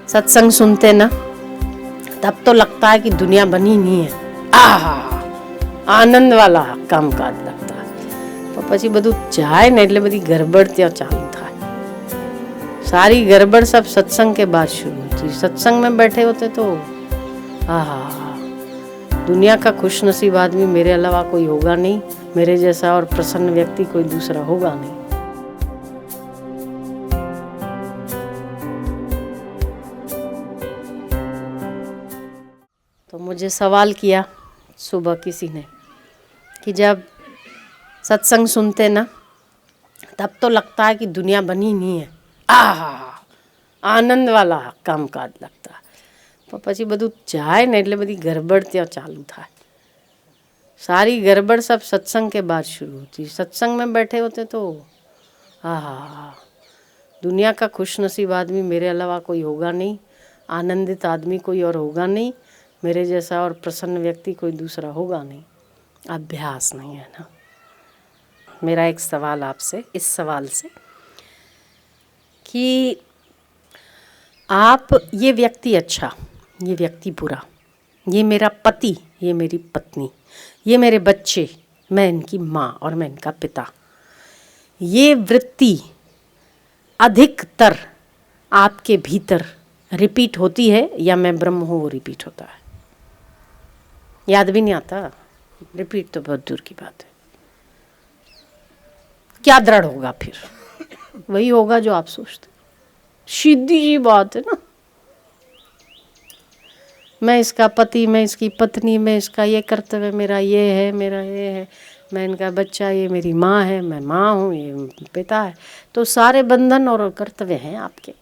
सत्संग सुनते ना तब तो लगता है कि दुनिया बनी नहीं है। आनंद वाला कामकाज लगता है। तो પછી બધું જાય ને એટલે બધી ગરબડ ત્યાં ચાલુ થાય। सारी गड़बड़ सब सत्संग के बाद शुरू होती। सत्संग में बैठे होते तो दुनिया का खुश नसीब आदमी मेरे अलावा कोई होगा नहीं, मेरे जैसा और प्रसन्न व्यक्ति कोई दूसरा होगा नहीं। तो मुझे सवाल किया सुबह किसी ने कि जब सत्संग सुनते ना तब तो लगता है कि दुनिया बनी नहीं है। आनंद वाला कामकाज लगता है। तो પછી બધું જાય ને એટલે બધી ગરબડ ત્યાં ચાલુ થાય। सारी गड़बड़ सब सत्संग के बाद शुरू होती। सत्संग में बैठे होते तो दुनिया का खुश नसीब आदमी मेरे अलावा कोई होगा नहीं, आनंदित आदमी कोई और होगा नहीं, मेरे जैसा और प्रसन्न व्यक्ति कोई दूसरा होगा नहीं। अभ्यास नहीं है ना। मेरा एक सवाल आपसे, इस सवाल से कि आप ये व्यक्ति अच्छा, ये व्यक्ति बुरा, ये मेरा पति, ये मेरी पत्नी, ये मेरे बच्चे, मैं इनकी माँ और मैं इनका पिता, ये वृत्ति अधिकतर आपके भीतर रिपीट होती है या मैं ब्रह्म हूँ वो रिपीट होता है? याद भी नहीं आता। रिपीट तो बहुत दूर की बात है। क्या दृढ़ होगा फिर? वही होगा जो आप सोचते। सीधी जी बात है ना। मैं इसका पति, मैं इसकी पत्नी, मैं इसका ये कर्तव्य, मेरा ये है, मेरा ये है, मैं इनका बच्चा, ये मेरी माँ है, मैं माँ हूँ, ये पिता है। तो सारे बंधन और कर्तव्य हैं आपके।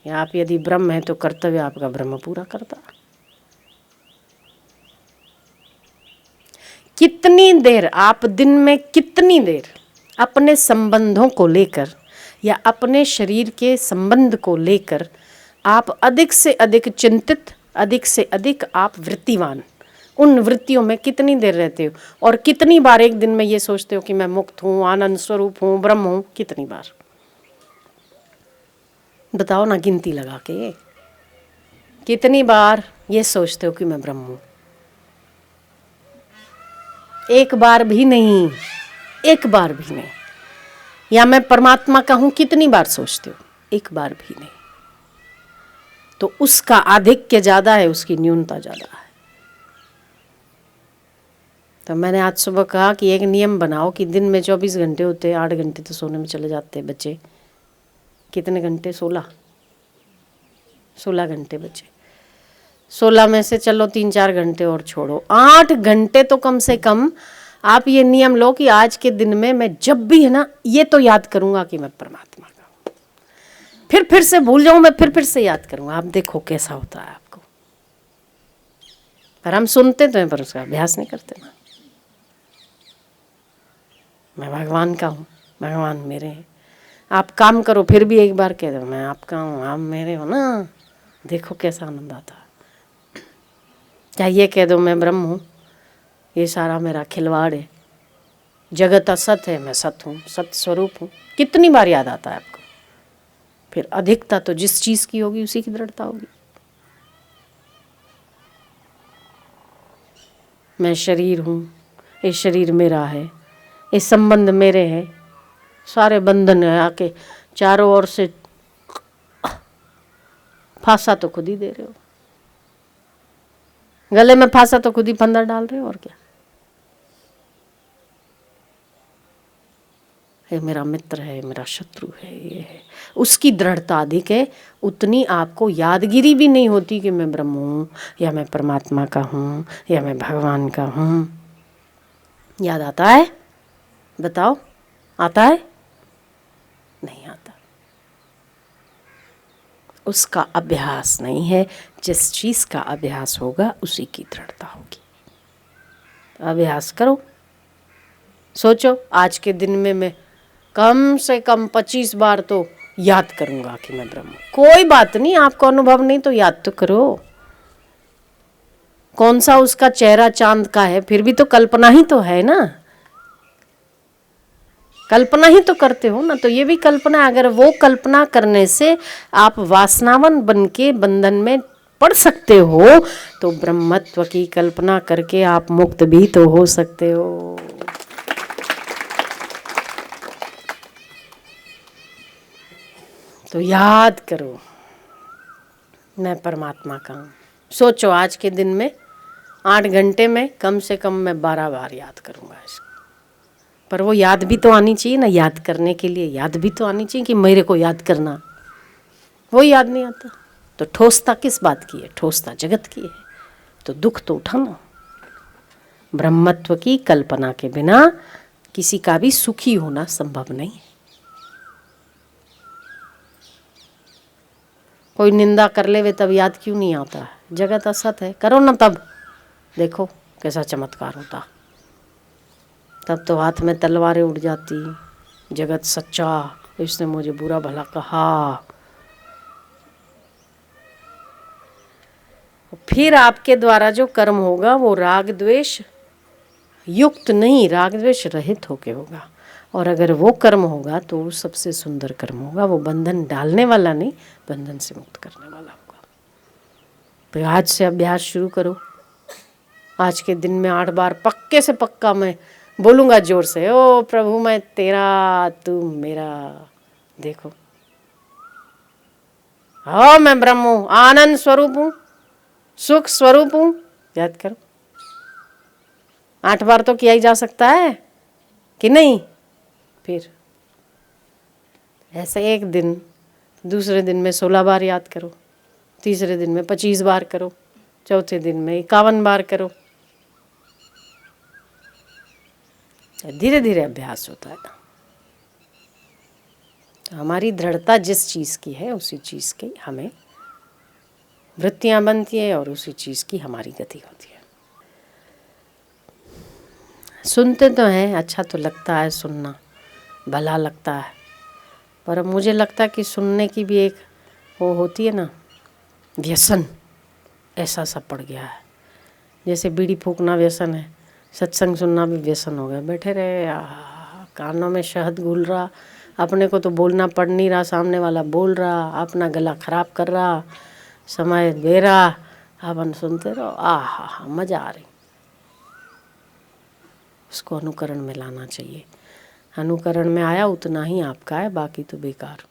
या आप यदि ब्रह्म हैं तो कर्तव्य आपका ब्रह्म पूरा करता। कितनी देर आप दिन में, कितनी देर अपने संबंधों को लेकर या अपने शरीर के संबंध को लेकर आप अधिक से अधिक चिंतित, अधिक से अधिक आप वृत्तिवान, उन वृत्तियों में कितनी देर रहते हो? और कितनी बार एक दिन में ये सोचते हो कि मैं मुक्त हूँ, आनंद स्वरूप हूँ, ब्रह्म हूँ? कितनी बार बताओ ना, गिनती लगा के। कितनी बार ये सोचते हो कि मैं ब्रह्म हूँ? एक बार भी नहीं, एक बार भी नहीं। या मैं परमात्मा का हूँ, कितनी बार सोचते हो? एक बार भी नहीं। तो उसका आधिक्य ज़्यादा है, उसकी न्यूनता ज़्यादा है। तो मैंने आज सुबह कहा कि एक नियम बनाओ कि दिन में 24 घंटे होते हैं, 8 घंटे तो सोने में चले जाते हैं बच्चे। कितने घंटे? 16 घंटे बचे। 16 में से चलो 3-4 घंटे और छोड़ो, 8 घंटे तो कम से कम आप ये नियम लो कि आज के दिन में मैं जब भी है ना ये तो याद करूँगा कि मैं परमात्मा का हूँ। फिर से भूल जाऊँ मैं, फिर से याद करूँगा। आप देखो कैसा होता है आपको। पर हम सुनते तो हैं पर उसका अभ्यास नहीं करते ना। मैं भगवान का हूँ, भगवान मेरे हैं। आप काम करो फिर भी एक बार कह दो मैं आपका हूँ, आप मेरे हो ना। देखो कैसा आनंद आता है। क्या ये कह दो मैं ब्रह्म हूँ, ये सारा मेरा खिलवाड़ है, जगत असत है, मैं सत हूँ, सत स्वरूप हूँ। कितनी बार याद आता है आपको? फिर अधिकता तो जिस चीज़ की होगी उसी की दृढ़ता होगी। मैं शरीर हूँ, ये शरीर मेरा है, ये संबंध मेरे हैं, सारे बंधन है आके चारों ओर से फांसा तो खुद ही दे रहे हो। गले में फांसा तो खुद ही फंदा डाल रहे हो, और क्या। ये मेरा मित्र है, मेरा शत्रु है, ये है। उसकी दृढ़ता अधिक है, उतनी आपको यादगिरी भी नहीं होती कि मैं ब्रह्म हूँ या मैं परमात्मा का हूँ या मैं भगवान का हूँ। याद आता है? बताओ, आता है? नहीं आता। उसका अभ्यास नहीं है। जिस चीज़ का अभ्यास होगा उसी की दृढ़ता होगी। अभ्यास करो। सोचो आज के दिन में मैं कम से कम 25 बार तो याद करूंगा कि मैं ब्रह्म। कोई बात नहीं, आपको अनुभव नहीं तो याद तो करो। कौन सा उसका चेहरा चांद का है, फिर भी तो कल्पना ही तो है ना। कल्पना ही तो करते हो ना, तो ये भी कल्पना है। अगर वो कल्पना करने से आप वासनावन बन के बंधन में पड़ सकते हो, तो ब्रह्मत्व की कल्पना करके आप मुक्त भी तो हो सकते हो। तो याद करो मैं परमात्मा का हूँ। सोचो आज के दिन में 8 घंटे में कम से कम मैं 12 बार याद करूँगा इसको। पर वो याद भी तो आनी चाहिए ना, याद करने के लिए याद भी तो आनी चाहिए कि मेरे को याद करना। वो याद नहीं आता तो ठोसता किस बात की है? ठोसता जगत की है। तो दुख तो उठाना। ब्रह्मत्व की कल्पना के बिना किसी का भी सुखी होना संभव नहीं है। कोई निंदा कर ले वे तब याद क्यों नहीं आता? जगत असत है, करो ना तब देखो कैसा चमत्कार होता। तब तो हाथ में तलवारें उड़ जाती। जगत सच्चा, इसने मुझे बुरा भला कहा। फिर आपके द्वारा जो कर्म होगा वो राग द्वेष युक्त नहीं, राग द्वेष रहित होके होगा। और अगर वो कर्म होगा तो वो सबसे सुंदर कर्म होगा। वो बंधन डालने वाला नहीं, बंधन से मुक्त करने वाला होगा। तो आज से अभ्यास शुरू करो। आज के दिन में 8 बार पक्के से पक्का मैं बोलूँगा जोर से, ओ प्रभु मैं तेरा तू मेरा। देखो हाँ मैं ब्रह्म हूँ, आनंद स्वरूप हूँ, सुख स्वरूप हूँ। याद करो। 8 बार तो किया ही जा सकता है कि नहीं? फिर ऐसे एक दिन, दूसरे दिन में 16 बार याद करो, तीसरे दिन में 25 बार करो, चौथे दिन में 51 बार करो। धीरे धीरे अभ्यास होता है। तो हमारी दृढ़ता जिस चीज़ की है उसी चीज़ की हमें वृत्तियाँ बनती है और उसी चीज़ की हमारी गति होती है। सुनते तो हैं, अच्छा तो लगता है सुनना, भला लगता है। पर अब मुझे लगता है कि सुनने की भी एक वो होती है ना, व्यसन ऐसा सा पड़ गया है। जैसे बीड़ी फूकना व्यसन है, सत्संग सुनना भी व्यसन हो गया। बैठे रहे, कानों में शहद घुल रहा, अपने को तो बोलना पड़ नहीं रहा, सामने वाला बोल रहा, अपना गला खराब कर रहा, समय दे रहा, अपन सुनते रहो। आहा मज़ा आ रही। उसको अनुकरण में लाना चाहिए। अनुकरण में आया उतना ही आपका है, बाकी तो बेकार।